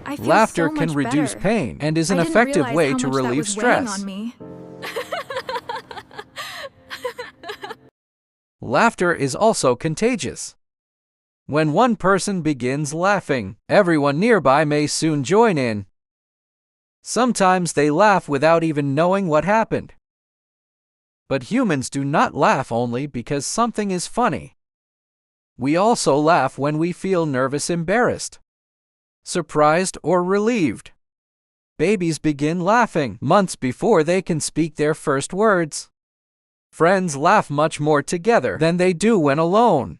I feel Laughter so can much reduce better. pain and is an I didn't effective realize way how to much that relieve was weighing stress. on me. Laughter is also contagious. When one person begins laughing, everyone nearby may soon join in. Sometimes they laugh without even knowing what happened. But humans do not laugh only because something is funny. We also laugh when we feel nervous, embarrassed, surprised, or relieved. Babies begin laughing months before they can speak their first words. Friends laugh much more together than they do when alone.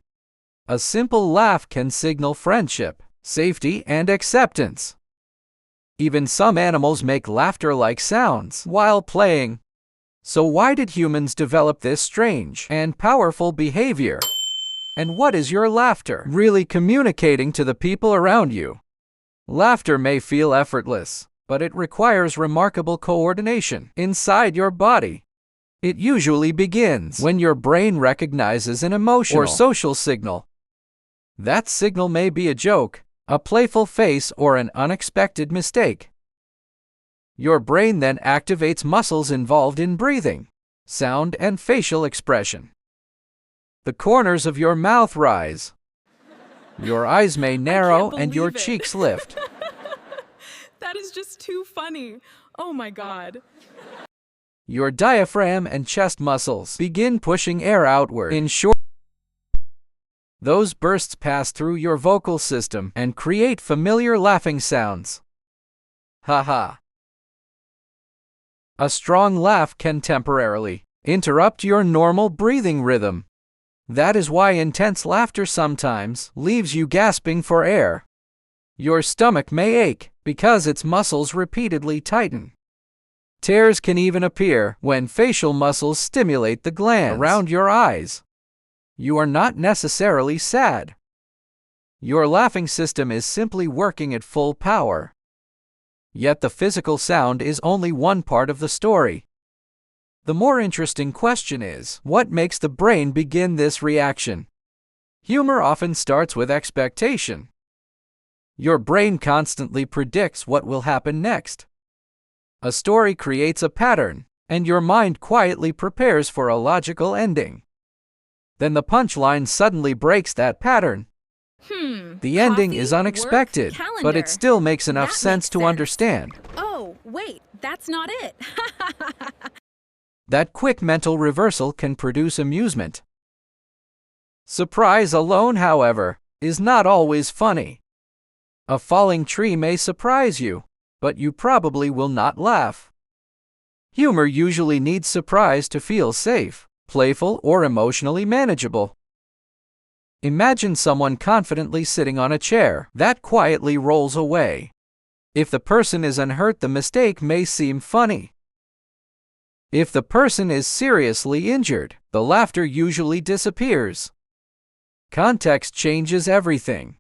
A simple laugh can signal friendship, safety, and acceptance. Even some animals make laughter-like sounds while playing. So why did humans develop this strange and powerful behavior? And what is your laughter really communicating to the people around you? Laughter may feel effortless, but it requires remarkable coordination inside your body. It usually begins when your brain recognizes an emotional or social signal. That signal may be a joke, a playful face, or an unexpected mistake. Your brain then activates muscles involved in breathing, sound, and facial expression. The corners of your mouth rise. Your eyes may narrow and your cheeks lift. That is just too funny. Oh my God. Your diaphragm and chest muscles begin pushing air outward. In short, those bursts pass through your vocal system and create familiar laughing sounds. Haha. A strong laugh can temporarily interrupt your normal breathing rhythm. That is why intense laughter sometimes leaves you gasping for air. Your stomach may ache because its muscles repeatedly tighten. Tears can even appear when facial muscles stimulate the glands around your eyes. You are not necessarily sad. Your laughing system is simply working at full power. Yet the physical sound is only one part of the story. The more interesting question is, what makes the brain begin this reaction? Humor often starts with expectation. Your brain constantly predicts what will happen next. A story creates a pattern, and your mind quietly prepares for a logical ending. Then the punchline suddenly breaks that pattern. The ending is unexpected, but it still makes enough sense to understand. Oh, wait, that's not it. That quick mental reversal can produce amusement. Surprise alone, however, is not always funny. A falling tree may surprise you, but you probably will not laugh. Humor usually needs surprise to feel safe, playful, or emotionally manageable. Imagine someone confidently sitting on a chair that quietly rolls away. If the person is unhurt, the mistake may seem funny. If the person is seriously injured, the laughter usually disappears. Context changes everything.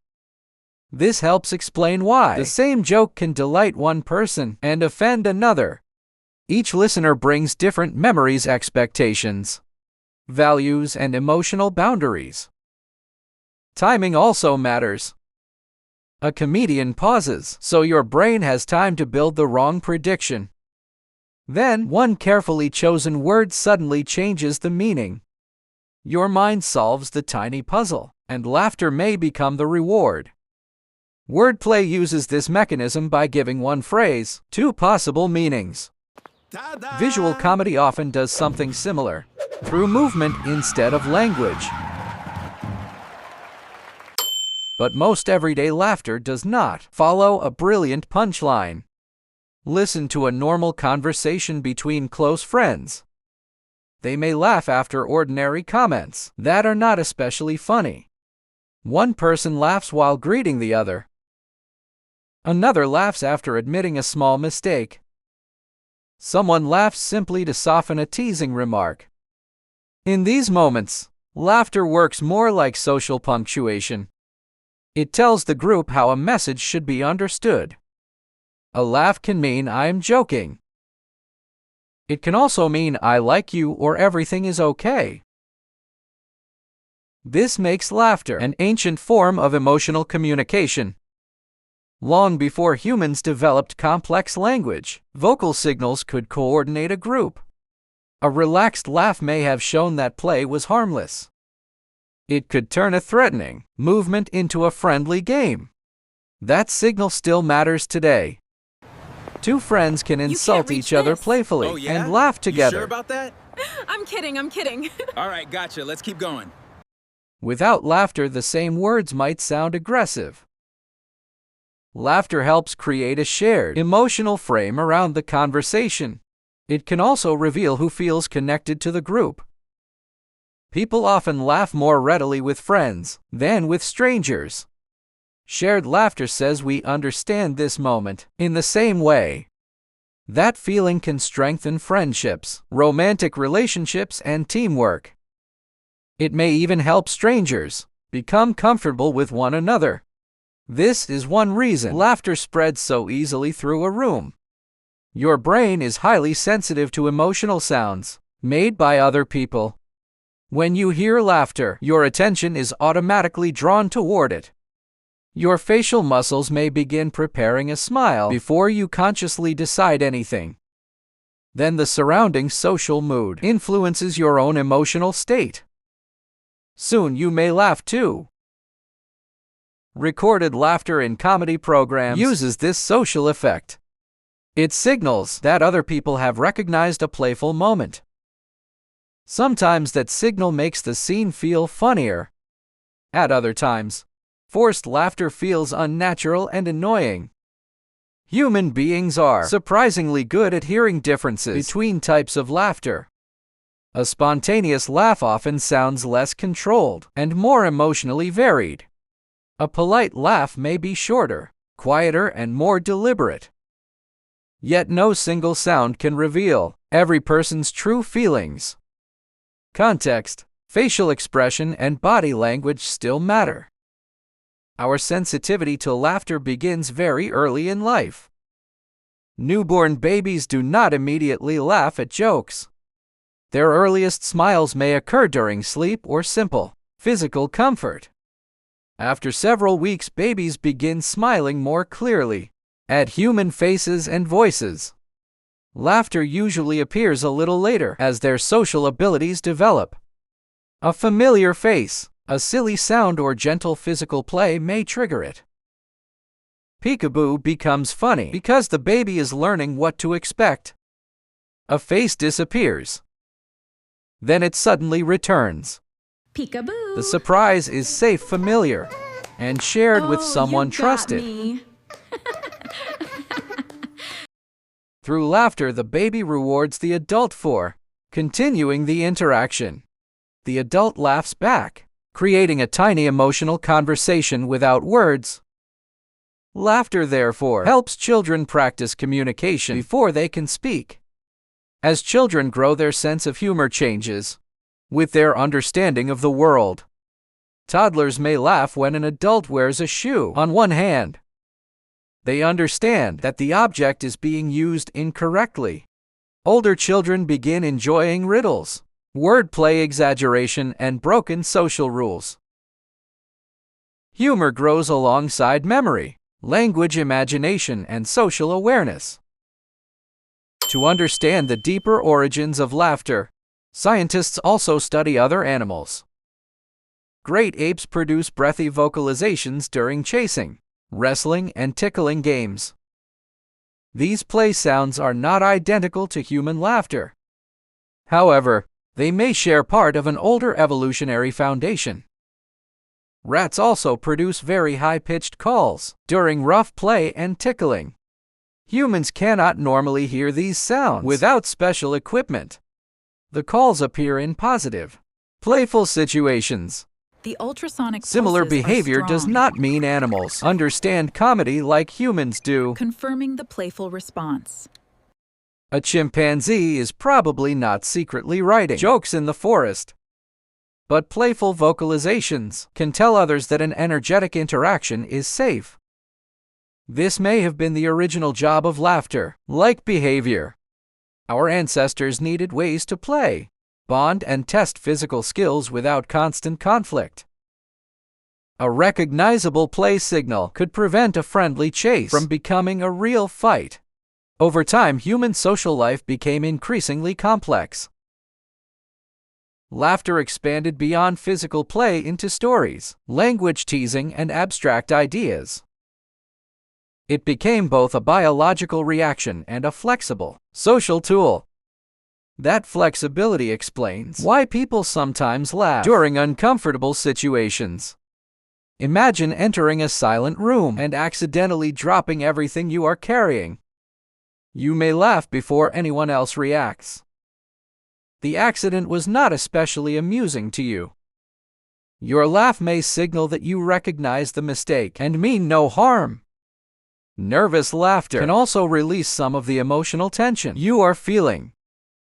This helps explain why the same joke can delight one person and offend another. Each listener brings different memories, expectations, values, and emotional boundaries. Timing also matters. A comedian pauses, so your brain has time to build the wrong prediction. Then, one carefully chosen word suddenly changes the meaning. Your mind solves the tiny puzzle, and laughter may become the reward. Wordplay uses this mechanism by giving one phrase two possible meanings. Visual comedy often does something similar, through movement instead of language. But most everyday laughter does not follow a brilliant punchline. Listen to a normal conversation between close friends. They may laugh after ordinary comments that are not especially funny. One person laughs while greeting the other. Another laughs after admitting a small mistake. Someone laughs simply to soften a teasing remark. In these moments, laughter works more like social punctuation. It tells the group how a message should be understood. A laugh can mean "I'm joking." It can also mean "I like you" or "everything is okay." This makes laughter an ancient form of emotional communication. Long before humans developed complex language, vocal signals could coordinate a group. A relaxed laugh may have shown that play was harmless. It could turn a threatening movement into a friendly game. That signal still matters today. Two friends can insult each other playfully and laugh together. You sure about that? I'm kidding, I'm kidding. All right, gotcha. Let's keep going. Without laughter, the same words might sound aggressive. Laughter helps create a shared emotional frame around the conversation. It can also reveal who feels connected to the group. People often laugh more readily with friends than with strangers. Shared laughter says we understand this moment in the same way. That feeling can strengthen friendships, romantic relationships, and teamwork. It may even help strangers become comfortable with one another. This is one reason laughter spreads so easily through a room. Your brain is highly sensitive to emotional sounds made by other people. When you hear laughter, your attention is automatically drawn toward it. Your facial muscles may begin preparing a smile before you consciously decide anything. Then the surrounding social mood influences your own emotional state. Soon you may laugh too. Recorded laughter in comedy programs uses this social effect. It signals that other people have recognized a playful moment. Sometimes that signal makes the scene feel funnier. At other times, forced laughter feels unnatural and annoying. Human beings are surprisingly good at hearing differences between types of laughter. A spontaneous laugh often sounds less controlled and more emotionally varied. A polite laugh may be shorter, quieter, and more deliberate. Yet no single sound can reveal every person's true feelings. Context, facial expression, and body language still matter. Our sensitivity to laughter begins very early in life. Newborn babies do not immediately laugh at jokes. Their earliest smiles may occur during sleep or simple physical comfort. After several weeks, babies begin smiling more clearly at human faces and voices. Laughter usually appears a little later as their social abilities develop. A familiar face, a silly sound, or gentle physical play may trigger it. Peekaboo becomes funny because the baby is learning what to expect. A face disappears. Then it suddenly returns. Peekaboo. The surprise is safe, familiar, and shared with someone you got trusted. me. Through laughter, the baby rewards the adult for continuing the interaction. The adult laughs back, creating a tiny emotional conversation without words. Laughter, therefore, helps children practice communication before they can speak. As children grow, their sense of humor changes with their understanding of the world. Toddlers may laugh when an adult wears a shoe on one hand. They understand that the object is being used incorrectly. Older children begin enjoying riddles, wordplay, exaggeration, and broken social rules. Humor grows alongside memory, language, imagination, and social awareness. To understand the deeper origins of laughter, scientists also study other animals. Great apes produce breathy vocalizations during chasing, wrestling, and tickling games. These play sounds are not identical to human laughter. However, they may share part of an older evolutionary foundation. Rats also produce very high-pitched calls during rough play and tickling. Humans cannot normally hear these sounds without special equipment. The calls appear in positive, playful situations. The ultrasonic Similar pulses are behavior does strong, not mean animals understand comedy like humans do. confirming the playful response. A chimpanzee is probably not secretly writing jokes in the forest. But playful vocalizations can tell others that an energetic interaction is safe. This may have been the original job of laughter, like behavior. Our ancestors needed ways to play, bond, and test physical skills without constant conflict. A recognizable play signal could prevent a friendly chase from becoming a real fight. Over time, human social life became increasingly complex. Laughter expanded beyond physical play into stories, language teasing, and abstract ideas. It became both a biological reaction and a flexible, social tool. That flexibility explains why people sometimes laugh during uncomfortable situations. Imagine entering a silent room and accidentally dropping everything you are carrying. You may laugh before anyone else reacts. The accident was not especially amusing to you. Your laugh may signal that you recognize the mistake and mean no harm. Nervous laughter can also release some of the emotional tension you are feeling.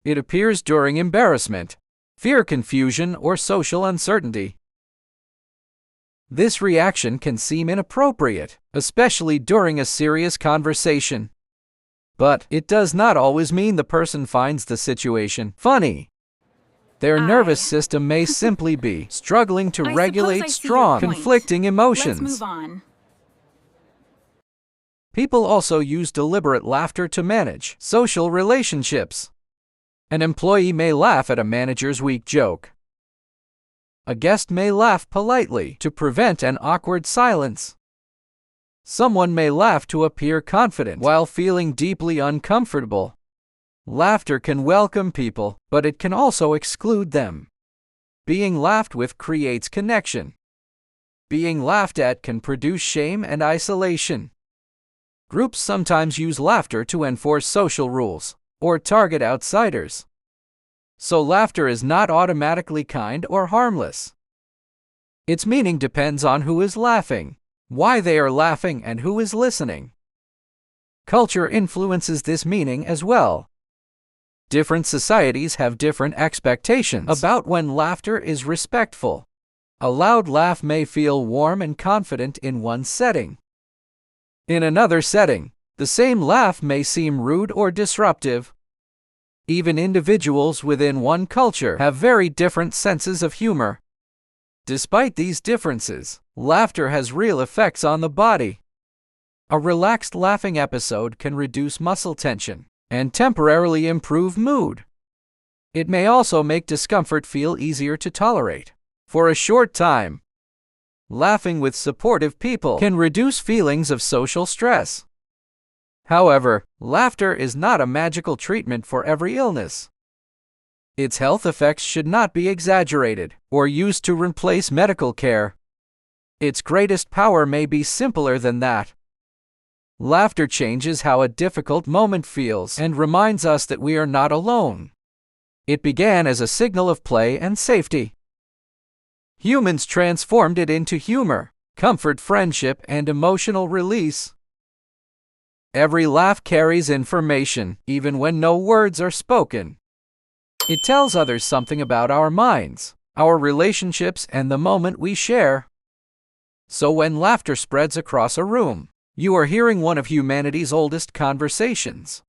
It appears during embarrassment, fear, confusion, or social uncertainty. This reaction can seem inappropriate, especially during a serious conversation. But it does not always mean the person finds the situation funny. Their nervous system may simply be struggling to regulate strong, conflicting emotions. Let's move on. People also use deliberate laughter to manage social relationships. An employee may laugh at a manager's weak joke. A guest may laugh politely to prevent an awkward silence. Someone may laugh to appear confident while feeling deeply uncomfortable. Laughter can welcome people, but it can also exclude them. Being laughed with creates connection. Being laughed at can produce shame and isolation. Groups sometimes use laughter to enforce social rules or target outsiders. So laughter is not automatically kind or harmless. Its meaning depends on who is laughing, why they are laughing, and who is listening. Culture influences this meaning as well. Different societies have different expectations about when laughter is respectful. A loud laugh may feel warm and confident in one setting. In another setting, the same laugh may seem rude or disruptive. Even individuals within one culture have very different senses of humor. Despite these differences, laughter has real effects on the body. A relaxed laughing episode can reduce muscle tension and temporarily improve mood. It may also make discomfort feel easier to tolerate for a short time. Laughing with supportive people can reduce feelings of social stress. However, laughter is not a magical treatment for every illness. Its health effects should not be exaggerated or used to replace medical care. Its greatest power may be simpler than that. Laughter changes how a difficult moment feels and reminds us that we are not alone. It began as a signal of play and safety. Humans transformed it into humor, comfort, friendship, and emotional release. Every laugh carries information, even when no words are spoken. It tells others something about our minds, our relationships, and the moment we share. So when laughter spreads across a room, you are hearing one of humanity's oldest conversations.